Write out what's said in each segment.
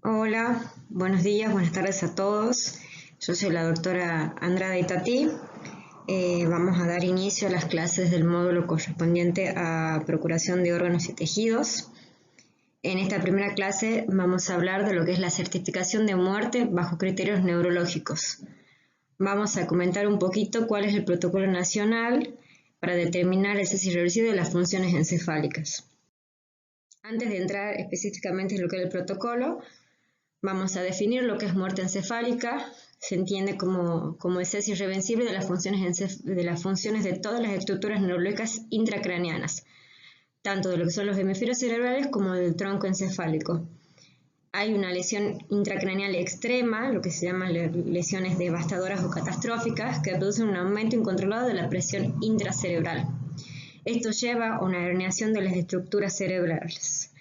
Hola, buenos días, buenas tardes a todos. Yo soy la doctora Andrada Itatí. Vamos a dar inicio a las clases del módulo correspondiente a procuración de órganos y tejidos. En esta primera clase vamos a hablar de lo que es la certificación de muerte bajo criterios neurológicos. Vamos a comentar un poquito cuál es el protocolo nacional para determinar el cese irreversible de las funciones encefálicas. Antes de entrar específicamente en lo que es el protocolo, vamos a definir lo que es muerte encefálica. Se entiende como el cese irreversible de las funciones de todas las estructuras neurológicas intracraneanas, tanto de lo que son los hemisferios cerebrales como del tronco encefálico. Hay una lesión intracraneal extrema, lo que se llaman lesiones devastadoras o catastróficas, que producen un aumento incontrolado de la presión intracerebral. Esto lleva a una herniación de las estructuras cerebrales.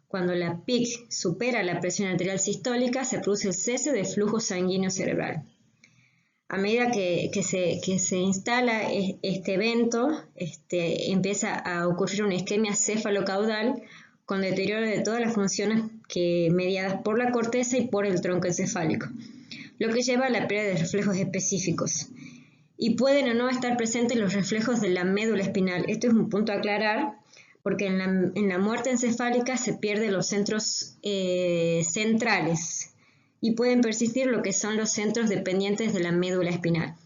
Cuando la PIC supera la presión arterial sistólica, se produce el cese del flujo sanguíneo cerebral. A medida que se instala este evento, empieza a ocurrir una isquemia cefalocaudal con deterioro de todas las funciones mediadas por la corteza y por el tronco encefálico, lo que lleva a la pérdida de reflejos específicos. Y pueden o no estar presentes los reflejos de la médula espinal. Esto es un punto a aclarar, porque en la muerte encefálica se pierden los centros centrales y pueden persistir lo que son los centros dependientes de la médula espinal.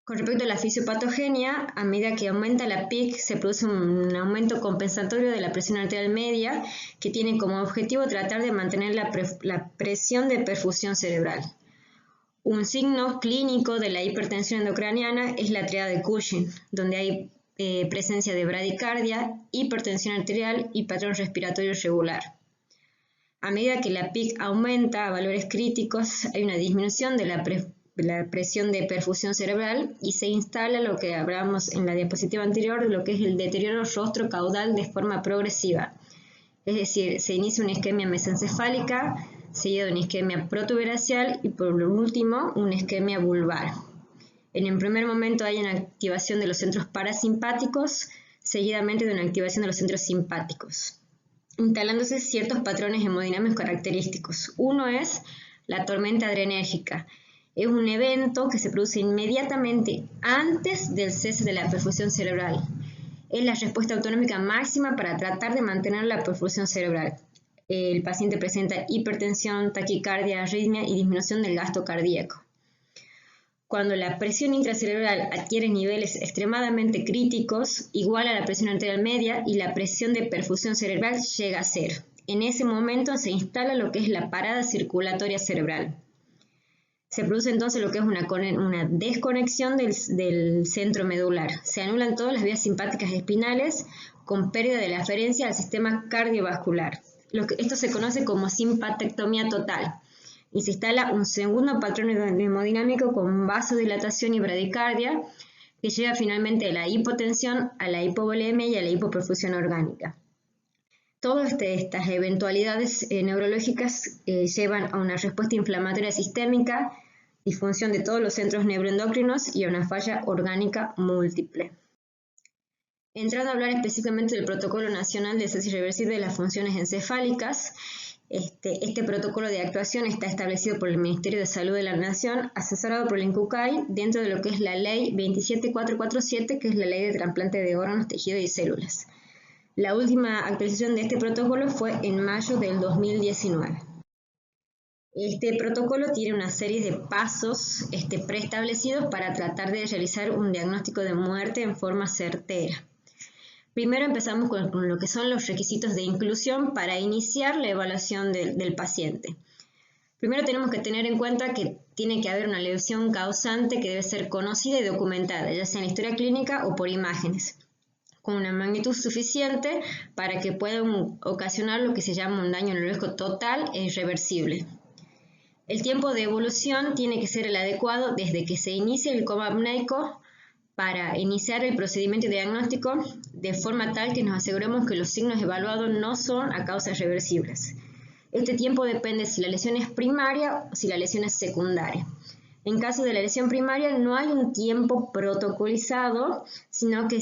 Con respecto a la fisiopatogenia, a medida que aumenta la PIC, se produce un aumento compensatorio de la presión arterial media, que tiene como objetivo tratar de mantener la presión de perfusión cerebral. Un signo clínico de la hipertensión endocraniana es la triada de Cushing, donde hay presencia de bradicardia, hipertensión arterial y patrón respiratorio irregular. A medida que la PIC aumenta a valores críticos, hay una disminución de la presión de perfusión cerebral y se instala lo que hablamos en la diapositiva anterior, lo que es el deterioro rostro-caudal de forma progresiva. Es decir, se inicia una isquemia mesencefálica, seguida de una isquemia protuberancial y por último una isquemia vulvar. En el primer momento hay una activación de los centros parasimpáticos, seguidamente de una activación de los centros simpáticos, instalándose ciertos patrones hemodinámicos característicos. Uno es la tormenta adrenérgica. Es un evento que se produce inmediatamente antes del cese de la perfusión cerebral. Es la respuesta autonómica máxima para tratar de mantener la perfusión cerebral. El paciente presenta hipertensión, taquicardia, arritmia y disminución del gasto cardíaco. Cuando la presión intracerebral adquiere niveles extremadamente críticos, igual a la presión arterial media y la presión de perfusión cerebral llega a cero. En ese momento se instala lo que es la parada circulatoria cerebral. Se produce entonces lo que es una desconexión del centro medular. Se anulan todas las vías simpáticas espinales con pérdida de la aferencia al sistema cardiovascular. Esto se conoce como simpatectomía total. Y se instala un segundo patrón hemodinámico con vasodilatación y bradicardia que lleva finalmente a la hipotensión, a la hipovolemia y a la hipoperfusión orgánica. Todas estas eventualidades neurológicas llevan a una respuesta inflamatoria sistémica, disfunción de todos los centros neuroendocrinos y a una falla orgánica múltiple. Entrando a hablar específicamente del Protocolo Nacional de Cese Irreversible de las Funciones Encefálicas, este protocolo de actuación está establecido por el Ministerio de Salud de la Nación, asesorado por el INCUCAI, dentro de lo que es la Ley 27447, que es la Ley de Trasplante de Órganos, Tejidos y Células. La última actualización de este protocolo fue en mayo del 2019. Este protocolo tiene una serie de pasos preestablecidos para tratar de realizar un diagnóstico de muerte en forma certera. Primero empezamos con lo que son los requisitos de inclusión para iniciar la evaluación del paciente. Primero tenemos que tener en cuenta que tiene que haber una lesión causante que debe ser conocida y documentada, ya sea en historia clínica o por imágenes, con una magnitud suficiente para que pueda ocasionar lo que se llama un daño neurológico total e irreversible. El tiempo de evolución tiene que ser el adecuado desde que se inicia el coma apneico para iniciar el procedimiento diagnóstico de forma tal que nos aseguremos que los signos evaluados no son a causas reversibles. Este tiempo depende si la lesión es primaria o si la lesión es secundaria. En caso de la lesión primaria no hay un tiempo protocolizado, sino que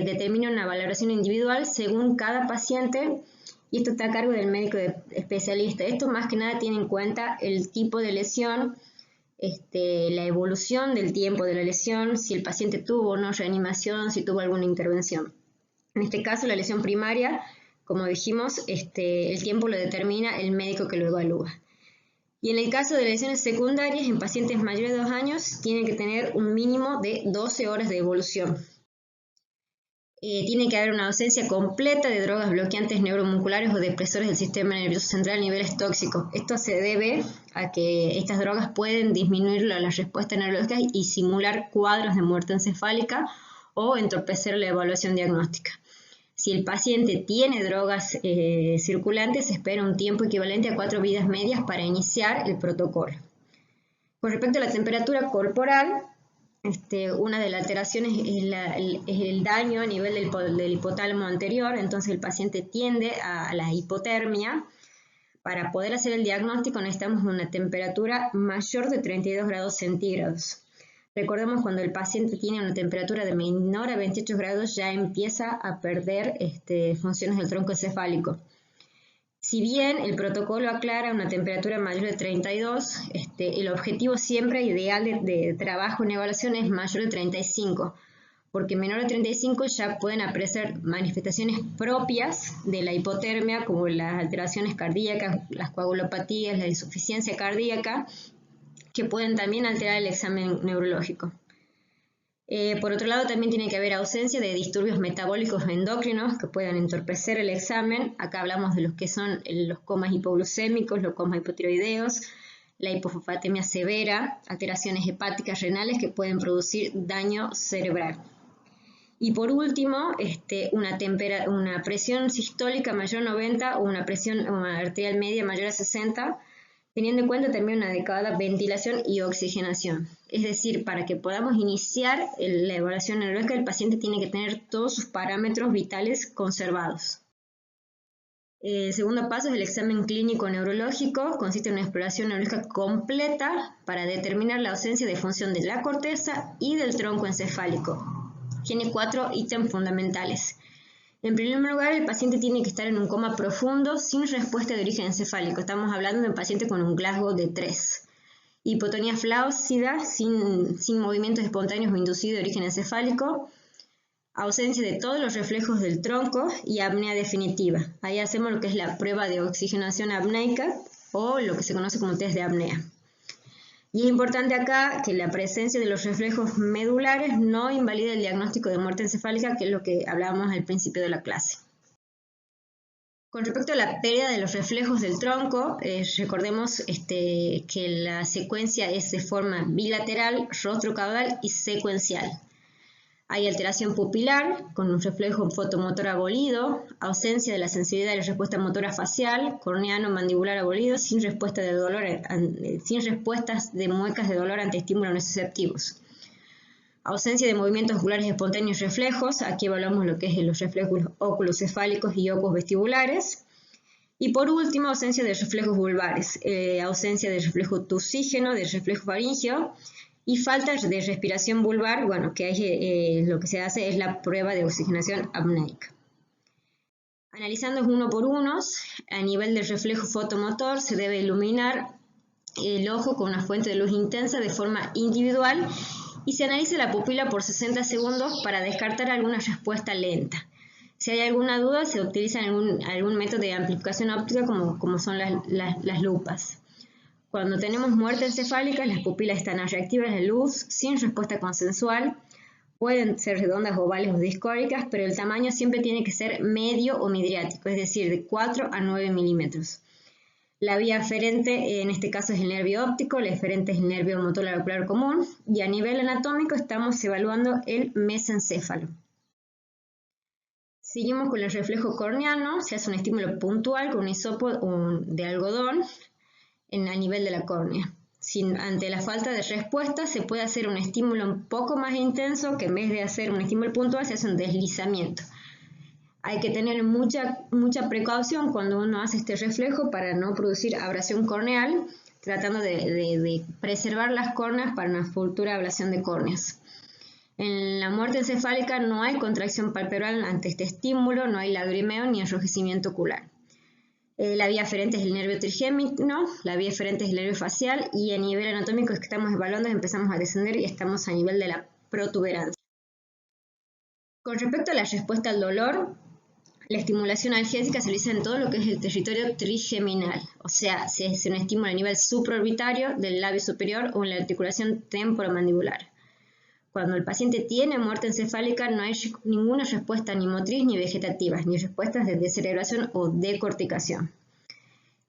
determina una valoración individual según cada paciente y esto está a cargo del médico especialista. Esto más que nada tiene en cuenta el tipo de lesión, la evolución del tiempo de la lesión, si el paciente tuvo o no reanimación, si tuvo alguna intervención. En este caso, la lesión primaria, como dijimos, el tiempo lo determina el médico que lo evalúa. Y en el caso de lesiones secundarias, en pacientes mayores de 2 años, tienen que tener un mínimo de 12 horas de evolución. Tiene que haber una ausencia completa de drogas bloqueantes neuromusculares o depresores del sistema nervioso central a niveles tóxicos. Esto se debe a que estas drogas pueden disminuir la respuesta neurológica y simular cuadros de muerte encefálica o entorpecer la evaluación diagnóstica. Si el paciente tiene drogas circulantes, se espera un tiempo equivalente a 4 vidas medias para iniciar el protocolo. Con respecto a la temperatura corporal, una de las alteraciones es el daño a nivel del hipotálamo anterior, entonces el paciente tiende a la hipotermia. Para poder hacer el diagnóstico necesitamos una temperatura mayor de 32 grados centígrados. Recordemos, cuando el paciente tiene una temperatura de menor a 28 grados ya empieza a perder funciones del tronco encefálico. Si bien el protocolo aclara una temperatura mayor de 32, el objetivo siempre ideal de trabajo en evaluación es mayor de 35, porque menor de 35 ya pueden aparecer manifestaciones propias de la hipotermia, como las alteraciones cardíacas, las coagulopatías, la insuficiencia cardíaca, que pueden también alterar el examen neurológico. Por otro lado, también tiene que haber ausencia de disturbios metabólicos endocrinos que puedan entorpecer el examen. Acá hablamos de los que son los comas hipoglucémicos, los comas hipotiroideos, la hipofosfatemia severa, alteraciones hepáticas renales que pueden producir daño cerebral. Y por último, una presión sistólica mayor a 90 o una presión arterial media mayor a 60, teniendo en cuenta también una adecuada ventilación y oxigenación. Es decir, para que podamos iniciar la evaluación neurológica, el paciente tiene que tener todos sus parámetros vitales conservados. El segundo paso es el examen clínico neurológico. Consiste en una exploración neurológica completa para determinar la ausencia de función de la corteza y del tronco encefálico. Tiene 4 ítems fundamentales. En primer lugar, el paciente tiene que estar en un coma profundo sin respuesta de origen encefálico. Estamos hablando de un paciente con un Glasgow de 3. Hipotonía flácida, sin movimientos espontáneos o inducidos de origen encefálico. Ausencia de todos los reflejos del tronco y apnea definitiva. Ahí hacemos lo que es la prueba de oxigenación apneica o lo que se conoce como test de apnea. Y es importante acá que la presencia de los reflejos medulares no invalida el diagnóstico de muerte encefálica, que es lo que hablábamos al principio de la clase. Con respecto a la pérdida de los reflejos del tronco, recordemos que la secuencia es de forma bilateral, rostro-caudal y secuencial. Hay alteración pupilar con un reflejo fotomotor abolido, ausencia de la sensibilidad de la respuesta motora facial, corneano-mandibular abolido, sin respuestas de muecas de dolor ante estímulos nociceptivos. Ausencia de movimientos oculares espontáneos y reflejos. Aquí evaluamos lo que es los reflejos oculocefálicos y ocusvestibulares. Y por último, ausencia de reflejos vulvares, ausencia de reflejo tusígeno, de reflejo faríngeo, y falta de respiración vulvar. Bueno, que lo que se hace es la prueba de oxigenación apneica. Analizando uno por uno, a nivel del reflejo fotomotor se debe iluminar el ojo con una fuente de luz intensa de forma individual y se analiza la pupila por 60 segundos para descartar alguna respuesta lenta. Si hay alguna duda, se utiliza algún método de amplificación óptica como son las lupas. Cuando tenemos muerte encefálica, las pupilas están reactivas a la luz, sin respuesta consensual. Pueden ser redondas, ovales o discóricas, pero el tamaño siempre tiene que ser medio o midriático, es decir, de 4 a 9 milímetros. La vía aferente en este caso es el nervio óptico, la eferente es el nervio motor ocular común, y a nivel anatómico estamos evaluando el mesencéfalo. Seguimos con el reflejo corneano. Se hace un estímulo puntual con un hisopo de algodón a nivel de la córnea. Ante la falta de respuesta se puede hacer un estímulo un poco más intenso, que en vez de hacer un estímulo puntual se hace un deslizamiento. Hay que tener mucha precaución cuando uno hace este reflejo para no producir abrasión corneal, tratando de preservar las córneas para una futura ablación de córneas. En la muerte encefálica no hay contracción palpebral ante este estímulo, no hay lagrimeo ni enrojecimiento ocular. La vía aferente es el nervio trigémino, la vía eferente es el nervio facial y a nivel anatómico que estamos evaluando empezamos a descender y estamos a nivel de la protuberancia. Con respecto a la respuesta al dolor, la estimulación analgésica se realiza en todo lo que es el territorio trigeminal, o sea, se hace un estímulo a nivel supraorbitario del labio superior o en la articulación temporomandibular. Cuando el paciente tiene muerte encefálica no hay ninguna respuesta ni motriz ni vegetativa, ni respuestas de descerebración o decorticación.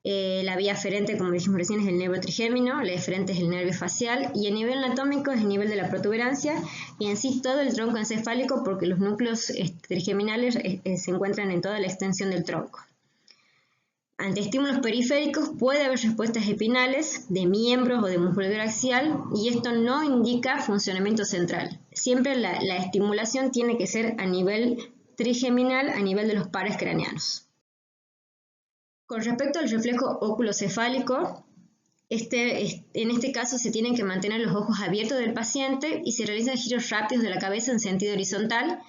La vía aferente, como dijimos recién, es el nervio trigémino, la eferente es el nervio facial y a nivel anatómico es el nivel de la protuberancia y en sí todo el tronco encefálico porque los núcleos trigeminales se encuentran en toda la extensión del tronco. Ante estímulos periféricos puede haber respuestas espinales de miembros o de musculatura axial y esto no indica funcionamiento central. Siempre la estimulación tiene que ser a nivel trigeminal, a nivel de los pares craneanos. Con respecto al reflejo oculocefálico, en este caso se tienen que mantener los ojos abiertos del paciente y se realizan giros rápidos de la cabeza en sentido horizontal,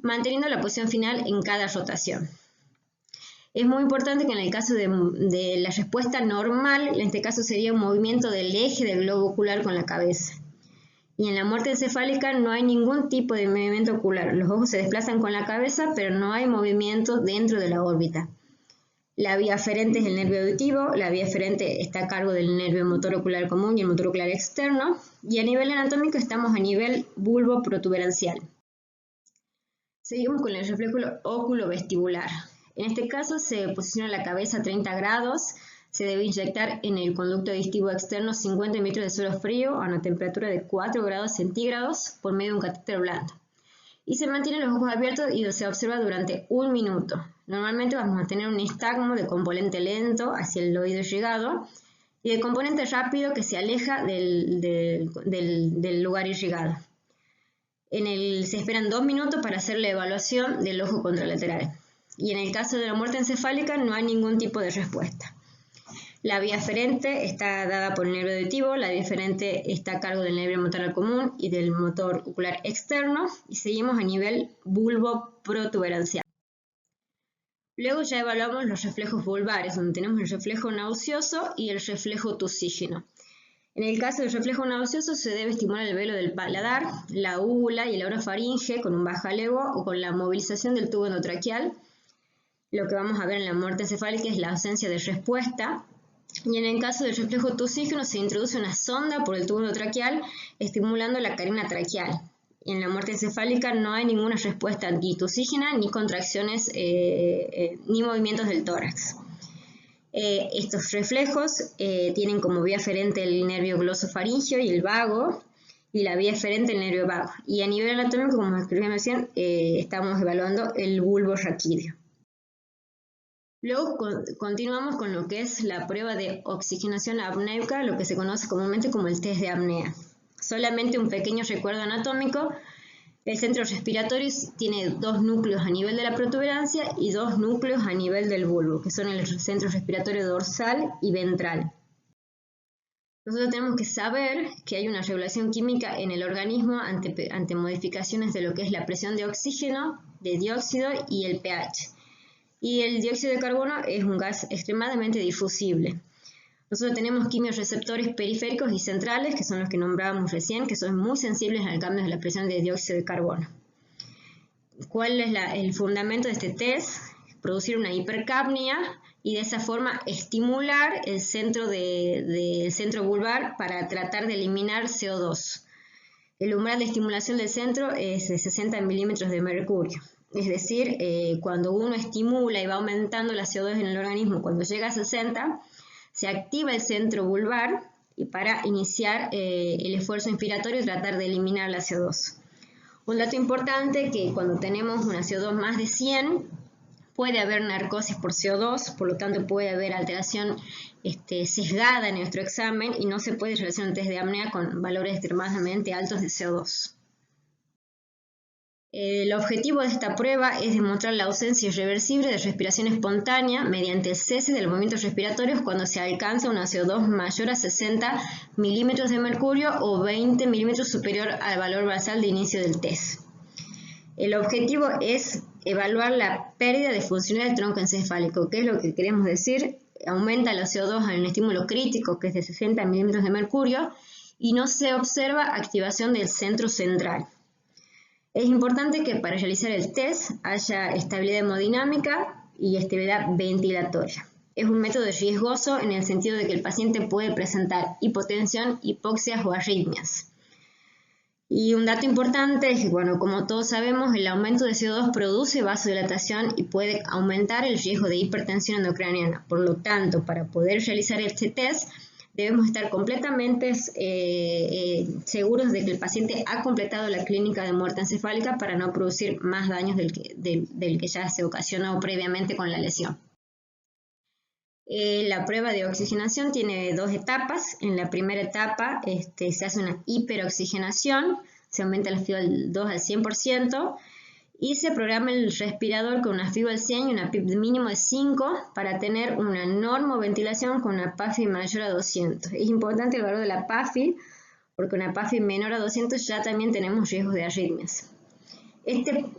manteniendo la posición final en cada rotación. Es muy importante que en el caso de la respuesta normal, en este caso sería un movimiento del eje del globo ocular con la cabeza. Y en la muerte encefálica no hay ningún tipo de movimiento ocular. Los ojos se desplazan con la cabeza, pero no hay movimiento dentro de la órbita. La vía aferente es el nervio auditivo, la vía eferente está a cargo del nervio motor ocular común y el motor ocular externo, y a nivel anatómico estamos a nivel bulbo protuberancial. Seguimos con el reflejo oculovestibular. En este caso se posiciona la cabeza a 30 grados, se debe inyectar en el conducto auditivo externo 50 ml de suero frío a una temperatura de 4 grados centígrados por medio de un catéter blando. Y se mantienen los ojos abiertos y se observa durante 1 minuto. Normalmente vamos a tener un nistagmo de componente lento hacia el oído irrigado y de componente rápido que se aleja del lugar irrigado. Se esperan 2 minutos para hacer la evaluación del ojo contralateral. Y en el caso de la muerte encefálica no hay ningún tipo de respuesta. La vía aferente está dada por el nervio auditivo, la vía eferente está a cargo del nervio motor común y del motor ocular externo y seguimos a nivel bulbo protuberancial. Luego ya evaluamos los reflejos vulvares, donde tenemos el reflejo nauseoso y el reflejo tusígeno. En el caso del reflejo nauseoso se debe estimular el velo del paladar, la úvula y la orofaringe con un bajalego o con la movilización del tubo endotraqueal. Lo que vamos a ver en la muerte encefálica es la ausencia de respuesta. Y en el caso del reflejo tusígeno se introduce una sonda por el tubo endotraqueal estimulando la carina traqueal. Y en la muerte encefálica no hay ninguna respuesta ni tusígena ni contracciones ni movimientos del tórax. Estos reflejos tienen como vía aferente el nervio glosofaringeo y el vago y la vía eferente el nervio vago. Y a nivel anatómico, como escribí recién, estamos evaluando el bulbo raquídeo. Luego continuamos con lo que es la prueba de oxigenación apneica, lo que se conoce comúnmente como el test de apnea. Solamente un pequeño recuerdo anatómico. El centro respiratorio tiene 2 núcleos a nivel de la protuberancia y 2 núcleos a nivel del bulbo, que son el centro respiratorio dorsal y ventral. Nosotros tenemos que saber que hay una regulación química en el organismo ante modificaciones de lo que es la presión de oxígeno, de dióxido y el pH. Y el dióxido de carbono es un gas extremadamente difusible. Nosotros tenemos quimiorreceptores periféricos y centrales, que son los que nombrábamos recién, que son muy sensibles al cambio de la presión de dióxido de carbono. ¿Cuál es el fundamento de este test? Producir una hipercapnia y de esa forma estimular el centro vulvar para tratar de eliminar CO2. El umbral de estimulación del centro es de 60 milímetros de mercurio. Es decir, cuando uno estimula y va aumentando la CO2 en el organismo, cuando llega a 60, se activa el centro vulvar y para iniciar el esfuerzo inspiratorio y tratar de eliminar la CO2. Un dato importante que cuando tenemos una CO2 más de 100, puede haber narcosis por CO2, por lo tanto puede haber alteración sesgada en nuestro examen y no se puede realizar un test de apnea con valores extremadamente altos de CO2. El objetivo de esta prueba es demostrar la ausencia irreversible de respiración espontánea mediante el cese de los movimientos respiratorios cuando se alcanza una CO2 mayor a 60 milímetros de mercurio o 20 milímetros superior al valor basal de inicio del test. El objetivo es evaluar la pérdida de funcionalidad del tronco encefálico. ¿Qué es lo que queremos decir? Aumenta la CO2 en un estímulo crítico, que es de 60 milímetros de mercurio, y no se observa activación del centro central. Es importante que para realizar el test haya estabilidad hemodinámica y estabilidad ventilatoria. Es un método riesgoso en el sentido de que el paciente puede presentar hipotensión, hipoxias o arritmias. Y un dato importante es que, bueno, como todos sabemos, el aumento de CO2 produce vasodilatación y puede aumentar el riesgo de hipertensión endocraniana. Por lo tanto, para poder realizar este test, debemos estar completamente seguros de que el paciente ha completado la clínica de muerte encefálica para no producir más daños del que ya se ocasionó previamente con la lesión. La prueba de oxigenación tiene dos etapas. En la primera etapa se hace una hiperoxigenación, se aumenta la FiO2 al 100% y se programa el respirador con una FiO al 100 y una PIP mínimo de 5 para tener una normoventilación con una PAFI mayor a 200. Es importante el valor de la PAFI porque una PAFI menor a 200 ya también tenemos riesgos de arritmias.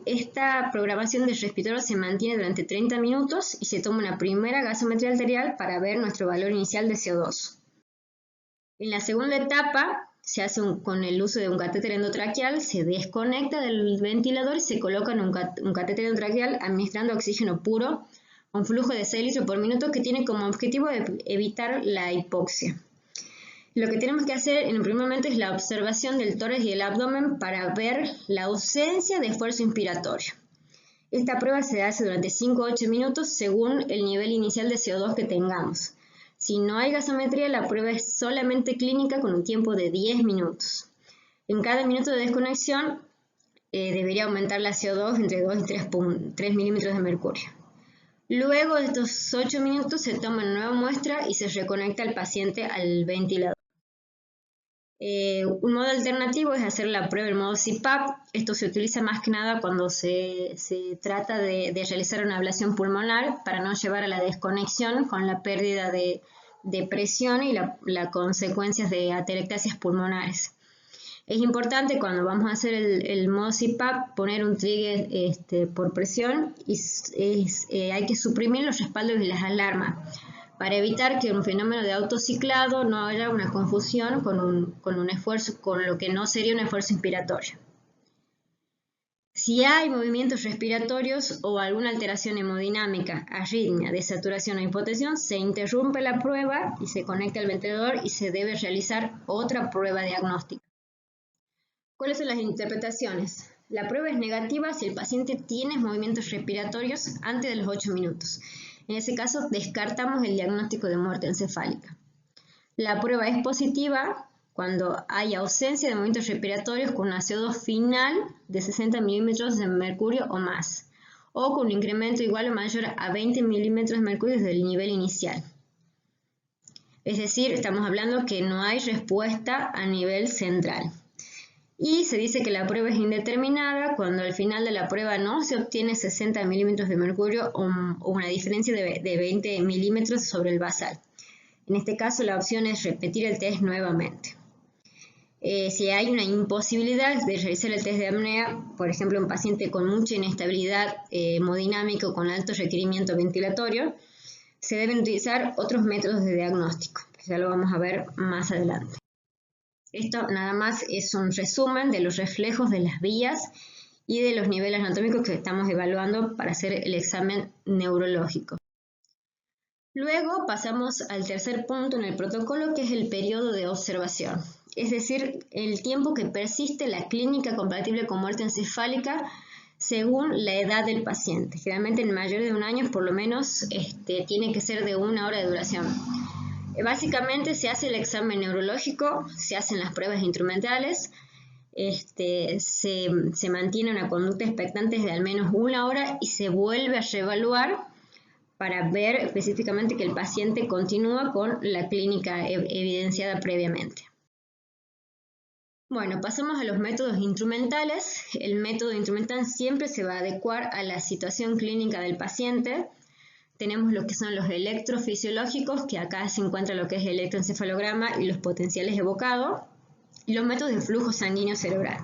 Esta programación del respirador se mantiene durante 30 minutos y se toma una primera gasometría arterial para ver nuestro valor inicial de CO2. En la segunda etapa se hace con el uso de un catéter endotraqueal, se desconecta del ventilador y se coloca en un catéter endotraqueal administrando oxígeno puro, un flujo de 6 litros por minuto que tiene como objetivo evitar la hipoxia. Lo que tenemos que hacer en un primer momento es la observación del tórax y el abdomen para ver la ausencia de esfuerzo inspiratorio. Esta prueba se hace durante 5 a 8 minutos según el nivel inicial de CO2 que tengamos. Si no hay gasometría, la prueba es solamente clínica con un tiempo de 10 minutos. En cada minuto de desconexión debería aumentar la CO2 entre 2 y 3 milímetros de mercurio. Luego de estos 8 minutos se toma una nueva muestra y se reconecta al paciente al ventilador. Un modo alternativo es hacer la prueba en modo CPAP. Esto se utiliza más que nada cuando se trata de realizar una ablación pulmonar para no llevar a la desconexión con la pérdida de presión y las consecuencias de atelectasias pulmonares. Es importante cuando vamos a hacer el modo CPAP poner un trigger por presión y hay que suprimir los respaldos y las alarmas para evitar que un fenómeno de autociclado no haya una confusión con un esfuerzo, con lo que no sería un esfuerzo inspiratorio. Si hay movimientos respiratorios o alguna alteración hemodinámica, arritmia, desaturación o hipotensión, se interrumpe la prueba y se conecta al ventilador y se debe realizar otra prueba diagnóstica. ¿Cuáles son las interpretaciones? La prueba es negativa si el paciente tiene movimientos respiratorios antes de los 8 minutos. En ese caso, descartamos el diagnóstico de muerte encefálica. La prueba es positiva cuando hay ausencia de movimientos respiratorios con una CO2 final de 60 milímetros de mercurio o más, o con un incremento igual o mayor a 20 milímetros de mercurio desde el nivel inicial. Es decir, estamos hablando que no hay respuesta a nivel central. Y se dice que la prueba es indeterminada cuando al final de la prueba no se obtiene 60 milímetros de mercurio o una diferencia de 20 milímetros sobre el basal. En este caso la opción es repetir el test nuevamente. Si hay una imposibilidad de realizar el test de apnea, por ejemplo un paciente con mucha inestabilidad hemodinámica o con alto requerimiento ventilatorio, se deben utilizar otros métodos de diagnóstico, que ya lo vamos a ver más adelante. Esto nada más es un resumen de los reflejos de las vías y de los niveles anatómicos que estamos evaluando para hacer el examen neurológico. Luego pasamos al tercer punto en el protocolo, que es el periodo de observación, es decir, el tiempo que persiste la clínica compatible con muerte encefálica según la edad del paciente. Generalmente en mayor de 1 año por lo menos tiene que ser de 1 hora de duración. Básicamente se hace el examen neurológico, se hacen las pruebas instrumentales, se mantiene una conducta expectante de al menos 1 hora y se vuelve a reevaluar para ver específicamente que el paciente continúa con la clínica evidenciada previamente. Bueno, pasamos a los métodos instrumentales. El método instrumental siempre se va a adecuar a la situación clínica del paciente. Tenemos lo que son los electrofisiológicos, que acá se encuentra lo que es el electroencefalograma y los potenciales evocados, y los métodos de flujo sanguíneo cerebral.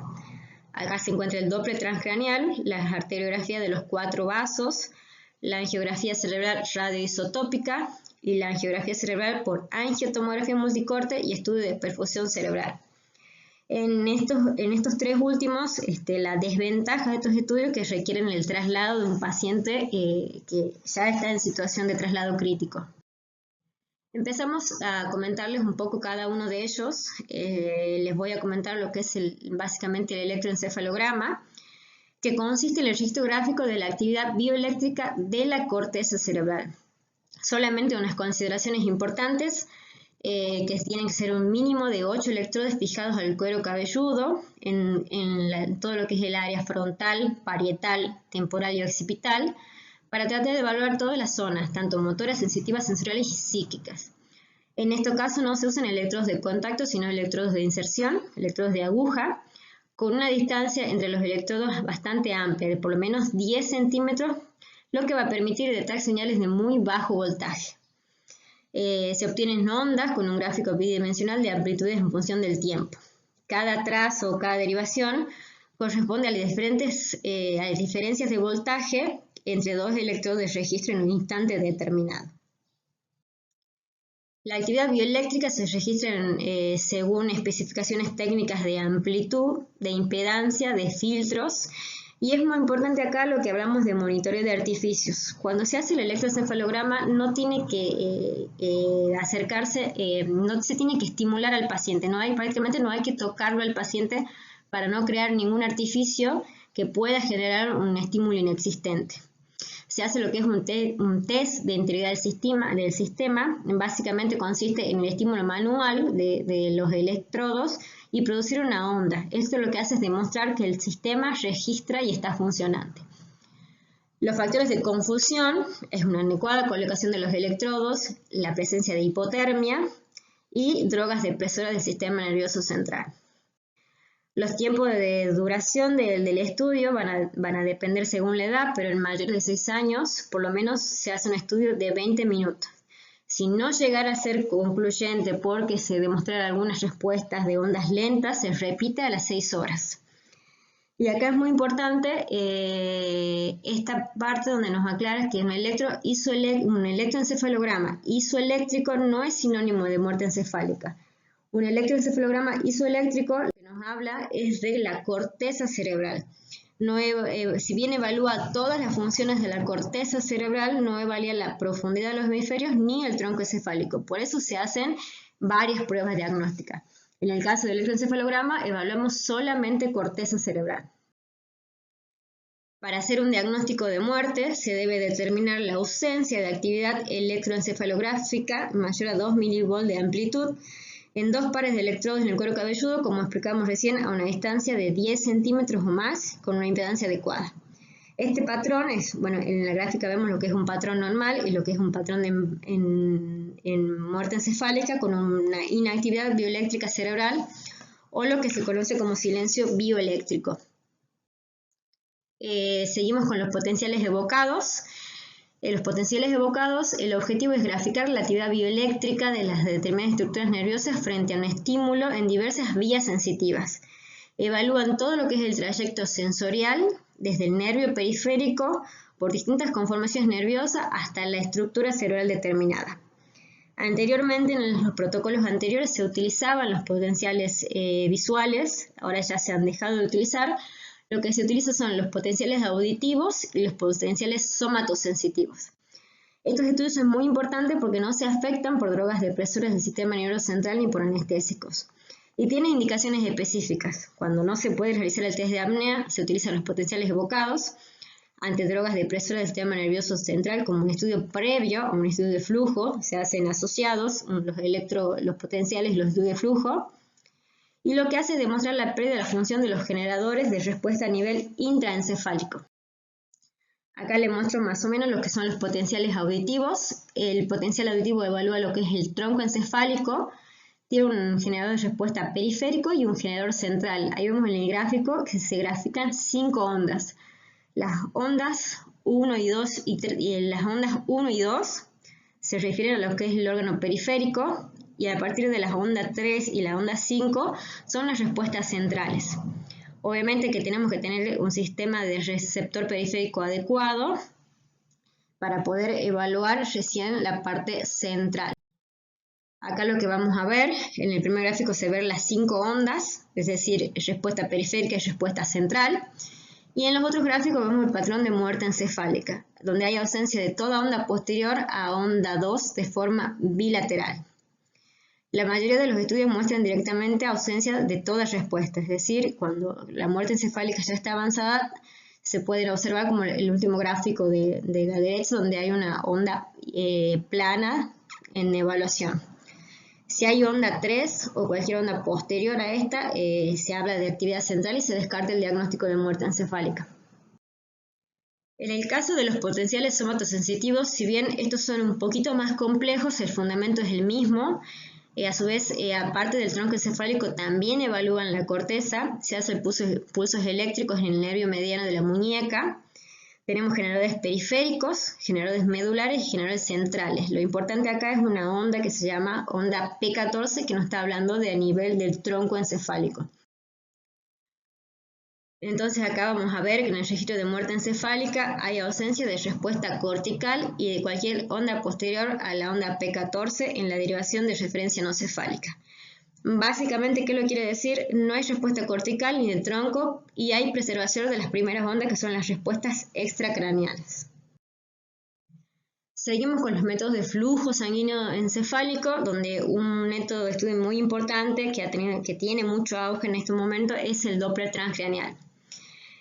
Acá se encuentra el Doppler transcraneal, la arteriografía de los 4 vasos, la angiografía cerebral radioisotópica y la angiografía cerebral por angiotomografía multicorte y estudio de perfusión cerebral. En estos 3 últimos, la desventaja de estos estudios que requieren el traslado de un paciente que ya está en situación de traslado crítico. Empezamos a comentarles un poco cada uno de ellos. Les voy a comentar lo que es básicamente el electroencefalograma, que consiste en el registro gráfico de la actividad bioeléctrica de la corteza cerebral. Solamente unas consideraciones importantes, que tienen que ser un mínimo de 8 electrodos fijados al cuero cabelludo, en todo lo que es el área frontal, parietal, temporal y occipital, para tratar de evaluar todas las zonas, tanto motoras, sensitivas, sensoriales y psíquicas. En este caso no se usan electrodos de contacto, sino electrodos de inserción, electrodos de aguja, con una distancia entre los electrodos bastante amplia, de por lo menos 10 centímetros, lo que va a permitir detectar señales de muy bajo voltaje. Se obtienen ondas con un gráfico bidimensional de amplitudes en función del tiempo. Cada trazo o cada derivación corresponde a las diferencias de voltaje entre 2 electrodos de registro en un instante determinado. La actividad bioeléctrica se registra según especificaciones técnicas de amplitud, de impedancia, de filtros, y es muy importante acá lo que hablamos de monitoreo de artificios. Cuando se hace el electroencefalograma no tiene que no se tiene que estimular al paciente, prácticamente no hay que tocarlo al paciente para no crear ningún artificio que pueda generar un estímulo inexistente. Se hace lo que es un test de integridad del sistema, básicamente consiste en el estímulo manual de los electrodos y producir una onda. Esto lo que hace es demostrar que el sistema registra y está funcionante. Los factores de confusión es una adecuada colocación de los electrodos, la presencia de hipotermia y drogas depresoras del sistema nervioso central. Los tiempos de duración del estudio van a depender según la edad, pero en mayores de 6 años, por lo menos se hace un estudio de 20 minutos. Si no llegara a ser concluyente porque se demostraran algunas respuestas de ondas lentas, se repite a las 6 horas. Y acá es muy importante esta parte donde nos aclara que un electroencefalograma isoeléctrico no es sinónimo de muerte encefálica. Un electroencefalograma isoeléctrico lo que nos habla es de la corteza cerebral. Si bien evalúa todas las funciones de la corteza cerebral, no evalúa la profundidad de los hemisferios ni el tronco encefálico. Por eso se hacen varias pruebas diagnósticas. En el caso del electroencefalograma, evaluamos solamente corteza cerebral. Para hacer un diagnóstico de muerte, se debe determinar la ausencia de actividad electroencefalográfica mayor a 2 mV de amplitud en 2 pares de electrodos en el cuero cabelludo, como explicamos recién, a una distancia de 10 centímetros o más, con una impedancia adecuada. Este patrón en la gráfica vemos lo que es un patrón normal y lo que es un patrón en muerte encefálica con una inactividad bioeléctrica cerebral, o lo que se conoce como silencio bioeléctrico. Seguimos con los potenciales evocados. En los potenciales evocados, el objetivo es graficar la actividad bioeléctrica de las determinadas estructuras nerviosas frente a un estímulo en diversas vías sensitivas. Evalúan todo lo que es el trayecto sensorial, desde el nervio periférico, por distintas conformaciones nerviosas, hasta la estructura cerebral determinada. Anteriormente, en los protocolos anteriores, se utilizaban los potenciales visuales, ahora ya se han dejado de utilizar. Lo que se utiliza son los potenciales auditivos y los potenciales somatosensitivos. Estos estudios son muy importantes porque no se afectan por drogas depresoras del sistema nervioso central ni por anestésicos. Y tienen indicaciones específicas. Cuando no se puede realizar el test de apnea, se utilizan los potenciales evocados ante drogas depresoras del sistema nervioso central como un estudio previo a un estudio de flujo. Se hacen asociados los potenciales y los estudios de flujo. Y lo que hace es demostrar la pérdida de la función de los generadores de respuesta a nivel intraencefálico. Acá le muestro más o menos lo que son los potenciales auditivos. El potencial auditivo evalúa lo que es el tronco encefálico, tiene un generador de respuesta periférico y un generador central. Ahí vemos en el gráfico que se grafican 5 ondas. Las ondas 1 y 2 las ondas 1 y 2 se refieren a lo que es el órgano periférico, y a partir de la onda 3 y la onda 5 son las respuestas centrales. Obviamente que tenemos que tener un sistema de receptor periférico adecuado para poder evaluar recién la parte central. Acá lo que vamos a ver, en el primer gráfico se ven las 5 ondas, es decir, respuesta periférica y respuesta central. Y en los otros gráficos vemos el patrón de muerte encefálica, donde hay ausencia de toda onda posterior a onda 2 de forma bilateral. La mayoría de los estudios muestran directamente ausencia de toda respuesta, es decir, cuando la muerte encefálica ya está avanzada, se puede observar como el último gráfico de la derecha, donde hay una onda plana en evaluación. Si hay onda 3 o cualquier onda posterior a esta, se habla de actividad central y se descarta el diagnóstico de muerte encefálica. En el caso de los potenciales somatosensitivos, si bien estos son un poquito más complejos, el fundamento es el mismo. A su vez, aparte del tronco encefálico, también evalúan la corteza, se hacen pulsos eléctricos en el nervio mediano de la muñeca. Tenemos generadores periféricos, generadores medulares y generadores centrales. Lo importante acá es una onda que se llama onda P14, que nos está hablando de a nivel del tronco encefálico. Entonces acá vamos a ver que en el registro de muerte encefálica hay ausencia de respuesta cortical y de cualquier onda posterior a la onda P14 en la derivación de referencia no cefálica. Básicamente, ¿qué lo quiere decir? No hay respuesta cortical ni de tronco y hay preservación de las primeras ondas, que son las respuestas extracraneales. Seguimos con los métodos de flujo sanguíneo encefálico, donde un método de estudio muy importante que tiene mucho auge en este momento es el Doppler transcraneal.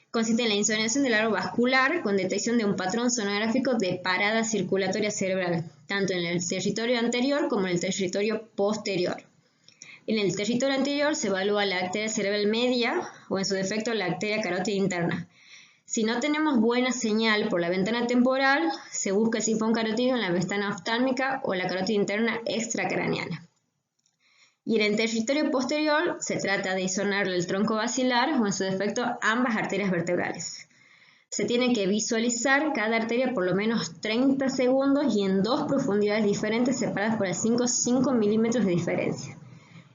Consiste en la insonorización del aro vascular con detección de un patrón sonográfico de parada circulatoria cerebral, tanto en el territorio anterior como en el territorio posterior. En el territorio anterior se evalúa la arteria cerebral media o en su defecto la arteria carótida interna. Si no tenemos buena señal por la ventana temporal, se busca el sifón carotídeo en la ventana oftálmica o la carótida interna extracraneana. Y en el territorio posterior se trata de isonar el tronco basilar o en su defecto ambas arterias vertebrales. Se tiene que visualizar cada arteria por lo menos 30 segundos y en dos profundidades diferentes separadas por 5 milímetros de diferencia.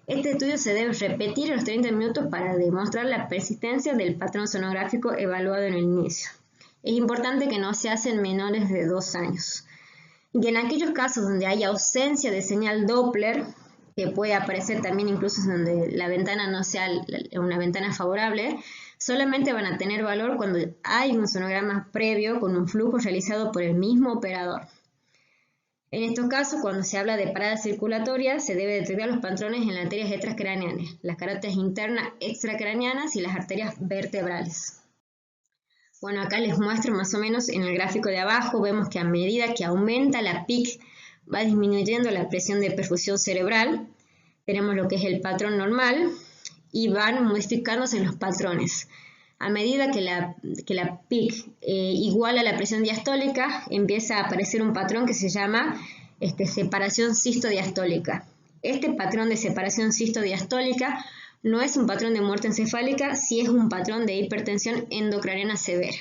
Este estudio se debe repetir a los 30 minutos para demostrar la persistencia del patrón sonográfico evaluado en el inicio. Es importante que no se hacen menores de 2 años. Y en aquellos casos donde hay ausencia de señal Doppler, que puede aparecer también incluso donde la ventana no sea una ventana favorable, solamente van a tener valor cuando hay un sonograma previo con un flujo realizado por el mismo operador. En estos casos, cuando se habla de parada circulatoria, se debe detectar los patrones en las arterias extracraneales, las carótidas internas extracraneanas y las arterias vertebrales. Bueno, acá les muestro más o menos en el gráfico de abajo, vemos que a medida que aumenta la PIC, va disminuyendo la presión de perfusión cerebral, tenemos lo que es el patrón normal y van modificándose los patrones. A medida que la PIC iguala la presión diastólica, empieza a aparecer un patrón que se llama separación sistodiastólica. Este patrón de separación sistodiastólica no es un patrón de muerte encefálica, sí es un patrón de hipertensión endocraniana severa.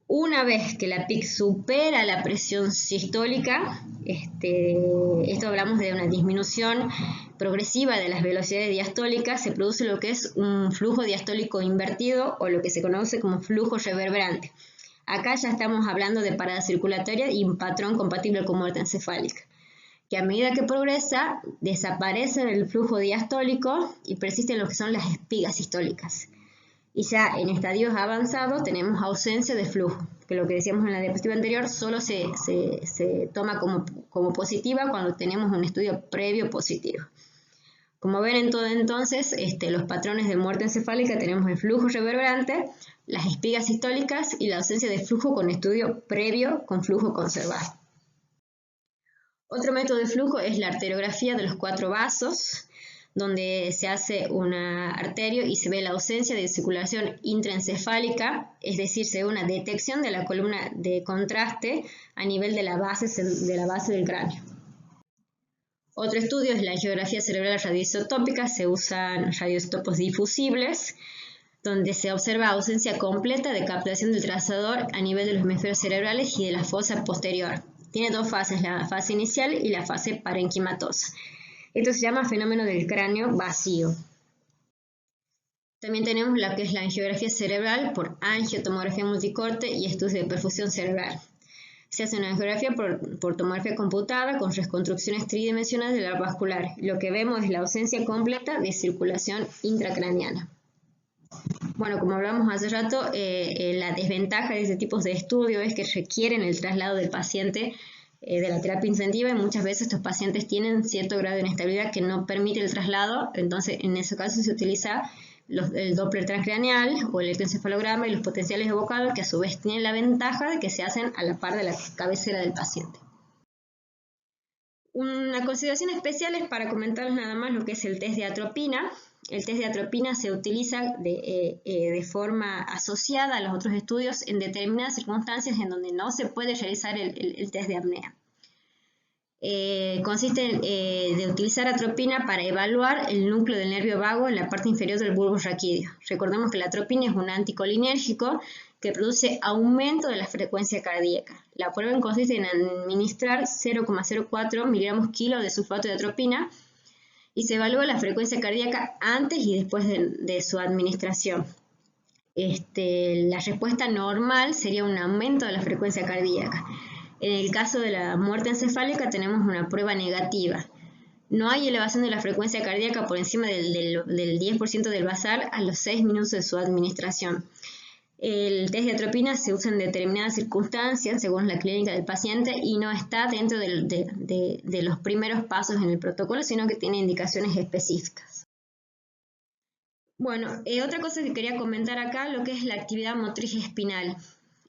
Una vez que la PIC supera la presión sistólica, esto hablamos de una disminución progresiva de las velocidades diastólicas, se produce lo que es un flujo diastólico invertido o lo que se conoce como flujo reverberante. Acá ya estamos hablando de parada circulatoria y un patrón compatible con muerte encefálica, que a medida que progresa desaparece el flujo diastólico y persisten lo que son las espigas sistólicas. Y ya en estadios avanzados tenemos ausencia de flujo, que lo que decíamos en la diapositiva anterior solo se toma como positiva cuando tenemos un estudio previo positivo. Como ven entonces, los patrones de muerte encefálica tenemos el flujo reverberante, las espigas sistólicas y la ausencia de flujo con estudio previo con flujo conservado. Otro método de flujo es la arteriografía de los 4 vasos, donde se hace una arterio y se ve la ausencia de circulación intraencefálica, es decir, se ve una detección de la columna de contraste a nivel de la base del cráneo. Otro estudio es la angiografía cerebral radioisotópica, se usan radioisótopos difusibles, donde se observa ausencia completa de captación del trazador a nivel de los hemisferios cerebrales y de la fosa posterior. Tiene 2 fases, la fase inicial y la fase parenquimatosa. Esto se llama fenómeno del cráneo vacío. También tenemos la que es la angiografía cerebral por angiotomografía multicorte y estudios de perfusión cerebral. Se hace una angiografía por tomografía computada con reconstrucciones tridimensionales del área vascular. Lo que vemos es la ausencia completa de circulación intracraneana. Bueno, como hablamos hace rato, la desventaja de este tipo de estudios es que requieren el traslado del paciente de la terapia intensiva y muchas veces estos pacientes tienen cierto grado de inestabilidad que no permite el traslado, entonces en ese caso se utiliza el Doppler transcraneal o el electroencefalograma y los potenciales evocados, que a su vez tienen la ventaja de que se hacen a la par de la cabecera del paciente. Una consideración especial es para comentarles nada más lo que es el test de atropina. El test de atropina se utiliza de forma asociada a los otros estudios en determinadas circunstancias en donde no se puede realizar el test de apnea. Consiste de utilizar atropina para evaluar el núcleo del nervio vago en la parte inferior del bulbo raquídeo. Recordemos que la atropina es un anticolinérgico que produce aumento de la frecuencia cardíaca. La prueba consiste en administrar 0,04 miligramos kilo de sulfato de atropina y se evalúa la frecuencia cardíaca antes y después de su administración. La respuesta normal sería un aumento de la frecuencia cardíaca. En el caso de la muerte encefálica tenemos una prueba negativa. No hay elevación de la frecuencia cardíaca por encima del 10% del basal a los 6 minutos de su administración. El test de atropina se usa en determinadas circunstancias según la clínica del paciente y no está dentro de los primeros pasos en el protocolo, sino que tiene indicaciones específicas. Bueno, otra cosa que quería comentar acá, lo que es la actividad motriz espinal.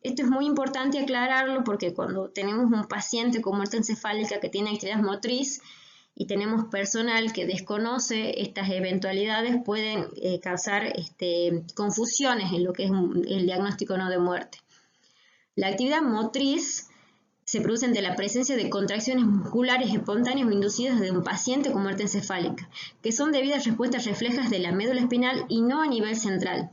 Esto es muy importante aclararlo porque cuando tenemos un paciente con muerte encefálica que tiene actividad motriz y tenemos personal que desconoce estas eventualidades, pueden causar confusiones en lo que es el diagnóstico no de muerte. La actividad motriz se produce ante la presencia de contracciones musculares espontáneas o inducidas de un paciente con muerte encefálica, que son debidas a respuestas reflejas de la médula espinal y no a nivel central.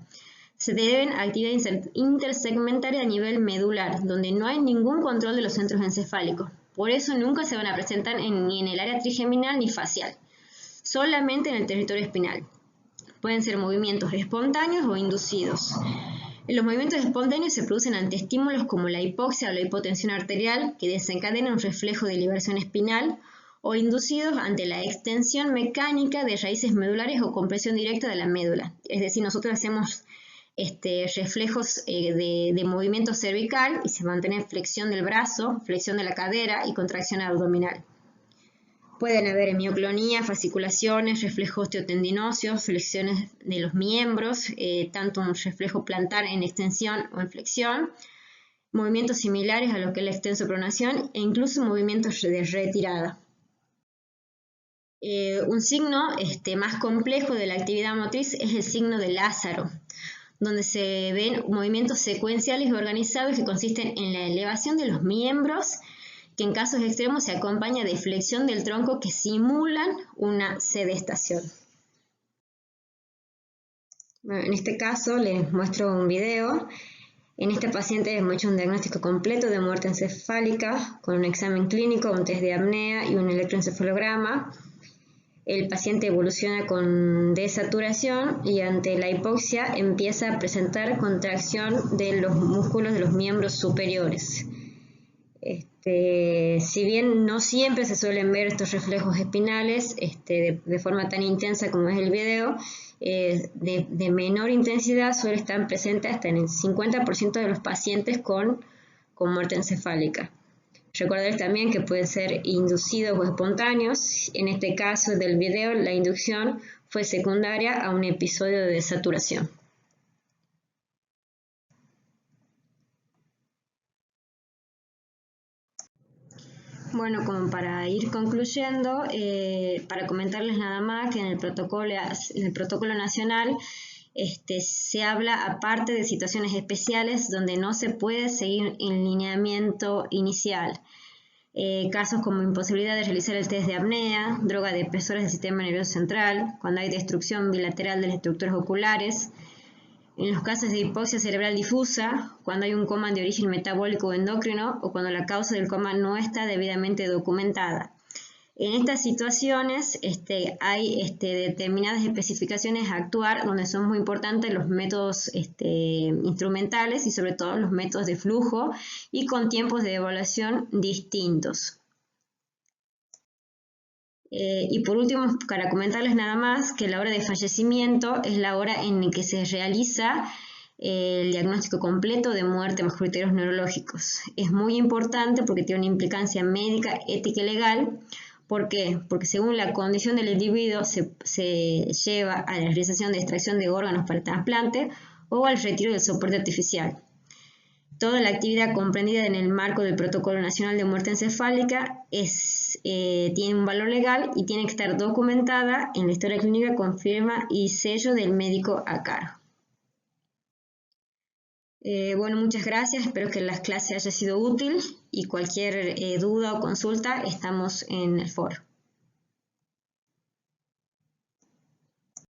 Se deben a actividad intersegmentaria a nivel medular, donde no hay ningún control de los centros encefálicos. Por eso nunca se van a presentar ni en el área trigeminal ni facial, solamente en el territorio espinal. Pueden ser movimientos espontáneos o inducidos. Los movimientos espontáneos se producen ante estímulos como la hipoxia o la hipotensión arterial, que desencadenan un reflejo de liberación espinal, o inducidos ante la extensión mecánica de raíces medulares o compresión directa de la médula. Es decir, nosotros hacemos reflejos de movimiento cervical y se mantiene flexión del brazo, flexión de la cadera y contracción abdominal. Pueden haber hemioclonía, fasciculaciones, reflejos osteotendinóseos, flexiones de los miembros, tanto un reflejo plantar en extensión o en flexión, movimientos similares a lo que es la extensopronación e incluso movimientos de retirada. Un signo más complejo de la actividad motriz es el signo de Lázaro, donde se ven movimientos secuenciales organizados que consisten en la elevación de los miembros, que en casos extremos se acompaña de flexión del tronco que simulan una sedestación. Bueno, en este caso les muestro un video. En este paciente hemos hecho un diagnóstico completo de muerte encefálica con un examen clínico, un test de apnea y un electroencefalograma. El paciente evoluciona con desaturación y ante la hipoxia empieza a presentar contracción de los músculos de los miembros superiores. Si bien no siempre se suelen ver estos reflejos espinales de forma tan intensa como es el video, de menor intensidad suele estar presente hasta en el 50% de los pacientes con muerte encefálica. Recordarles también que pueden ser inducidos o espontáneos. En este caso del video, la inducción fue secundaria a un episodio de desaturación. Bueno, como para ir concluyendo, para comentarles nada más que en el protocolo nacional se habla aparte de situaciones especiales donde no se puede seguir el lineamiento inicial. Casos como imposibilidad de realizar el test de apnea, droga de espesores del sistema nervioso central, cuando hay destrucción bilateral de las estructuras oculares, en los casos de hipoxia cerebral difusa, cuando hay un coma de origen metabólico o endocrino o cuando la causa del coma no está debidamente documentada. En estas situaciones hay determinadas especificaciones a actuar donde son muy importantes los métodos instrumentales y sobre todo los métodos de flujo y con tiempos de evaluación distintos. Y por último, para comentarles nada más que la hora de fallecimiento es la hora en la que se realiza el diagnóstico completo de muerte bajo criterios neurológicos. Es muy importante porque tiene una implicancia médica, ética y legal. ¿Por qué? Porque según la condición del individuo se lleva a la realización de extracción de órganos para trasplante o al retiro del soporte artificial. Toda la actividad comprendida en el marco del Protocolo Nacional de Muerte Encefálica tiene un valor legal y tiene que estar documentada en la historia clínica con firma y sello del médico a cargo. Bueno, muchas gracias, espero que la clase haya sido útil y cualquier duda o consulta estamos en el foro.